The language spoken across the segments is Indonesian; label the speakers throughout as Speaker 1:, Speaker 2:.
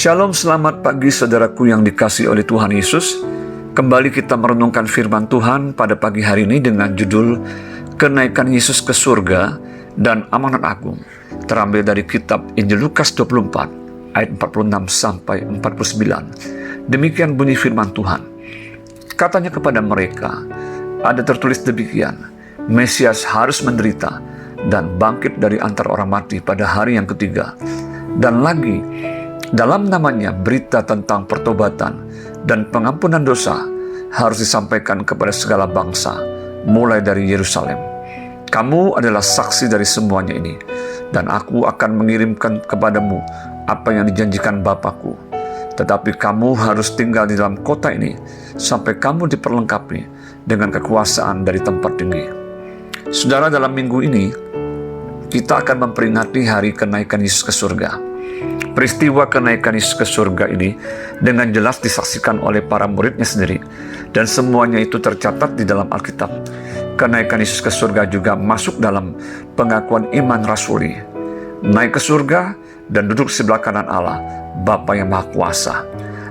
Speaker 1: Shalom, selamat pagi saudaraku yang dikasihi oleh Tuhan Yesus. Kembali kita merenungkan firman Tuhan pada pagi hari ini dengan judul Kenaikan Yesus ke Surga dan Amanat Agung. Terambil dari kitab Injil Lukas 24 ayat 46 sampai 49. Demikian bunyi firman Tuhan. Katanya kepada mereka, ada tertulis demikian, Mesias harus menderita dan bangkit dari antara orang mati pada hari yang ketiga. Dan lagi, dalam namanya berita tentang pertobatan dan pengampunan dosa harus disampaikan kepada segala bangsa, mulai dari Yerusalem. Kamu adalah saksi dari semuanya ini, dan aku akan mengirimkan kepadamu apa yang dijanjikan Bapakku. Tetapi kamu harus tinggal di dalam kota ini sampai kamu diperlengkapi dengan kekuasaan dari tempat tinggi. Saudara, dalam minggu ini kita akan memperingati hari kenaikan Yesus ke surga. Peristiwa kenaikan Yesus ke surga ini dengan jelas disaksikan oleh para muridnya sendiri, dan semuanya itu tercatat di dalam Alkitab. Kenaikan Yesus ke surga juga masuk dalam pengakuan iman rasuli. Naik ke surga dan duduk sebelah kanan Allah, Bapa yang Maha Kuasa.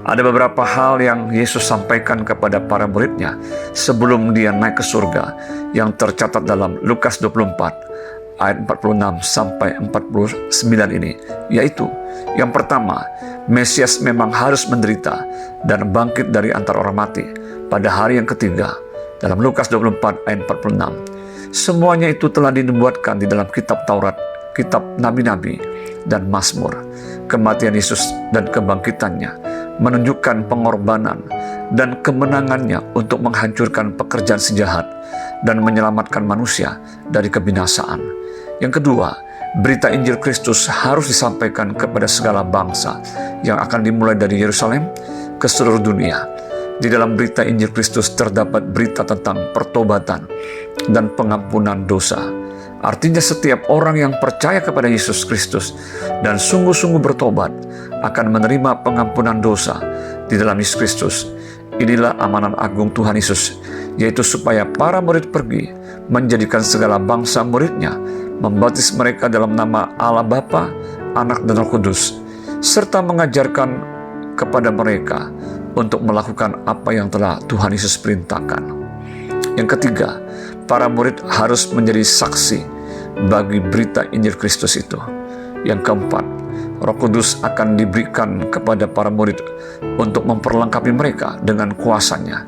Speaker 1: Ada beberapa hal yang Yesus sampaikan kepada para muridnya sebelum dia naik ke surga yang tercatat dalam Lukas 24 ayat 46 sampai 49 ini, yaitu yang pertama, Mesias memang harus menderita dan bangkit dari antara orang mati pada hari yang ketiga dalam Lukas 24 ayat 46. Semuanya itu telah dinubuatkan di dalam kitab Taurat, kitab nabi-nabi dan Mazmur. Kematian Yesus dan kebangkitannya menunjukkan pengorbanan dan kemenangannya untuk menghancurkan pekerjaan si jahat dan menyelamatkan manusia dari kebinasaan. Yang kedua, berita Injil Kristus harus disampaikan kepada segala bangsa yang akan dimulai dari Yerusalem ke seluruh dunia. Di dalam berita Injil Kristus terdapat berita tentang pertobatan dan pengampunan dosa. Artinya setiap orang yang percaya kepada Yesus Kristus dan sungguh-sungguh bertobat akan menerima pengampunan dosa di dalam Yesus Kristus. Inilah amanat agung Tuhan Yesus, yaitu supaya para murid pergi menjadikan segala bangsa muridnya, membaptis mereka dalam nama Allah Bapa, Anak dan Roh Kudus, serta mengajarkan kepada mereka untuk melakukan apa yang telah Tuhan Yesus perintahkan. Yang ketiga, para murid harus menjadi saksi bagi berita Injil Kristus itu. Yang keempat, Roh Kudus akan diberikan kepada para murid untuk memperlengkapi mereka dengan kuasanya.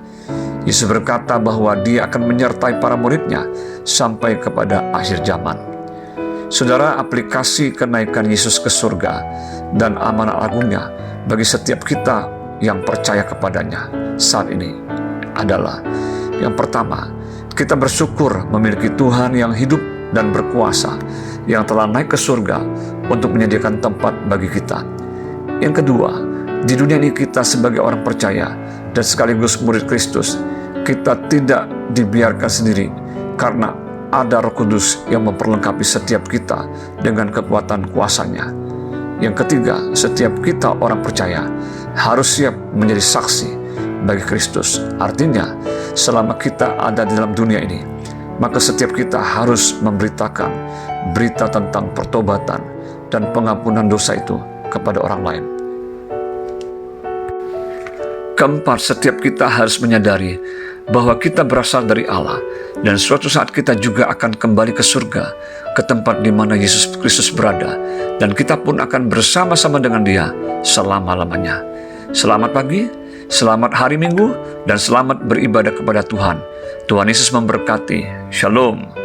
Speaker 1: Yesus berkata bahwa Dia akan menyertai para muridnya sampai kepada akhir zaman. Saudara, aplikasi kenaikan Yesus ke surga dan amanat agungnya bagi setiap kita yang percaya kepadanya saat ini adalah, yang pertama, kita bersyukur memiliki Tuhan yang hidup dan berkuasa, yang telah naik ke surga untuk menyediakan tempat bagi kita. Yang kedua, di dunia ini kita sebagai orang percaya dan sekaligus murid Kristus, kita tidak dibiarkan sendiri karena ada Roh Kudus yang memperlengkapi setiap kita dengan kekuatan kuasanya. Yang ketiga, setiap kita orang percaya harus siap menjadi saksi bagi Kristus. Artinya, selama kita ada di dalam dunia ini, maka setiap kita harus memberitakan berita tentang pertobatan dan pengampunan dosa itu kepada orang lain. Keempat, setiap kita harus menyadari bahwa kita berasal dari Allah, dan suatu saat kita juga akan kembali ke surga, ke tempat di mana Yesus Kristus berada, dan kita pun akan bersama-sama dengan Dia selama-lamanya. Selamat pagi, selamat hari Minggu, dan selamat beribadah kepada Tuhan. Tuhan Yesus memberkati. Shalom.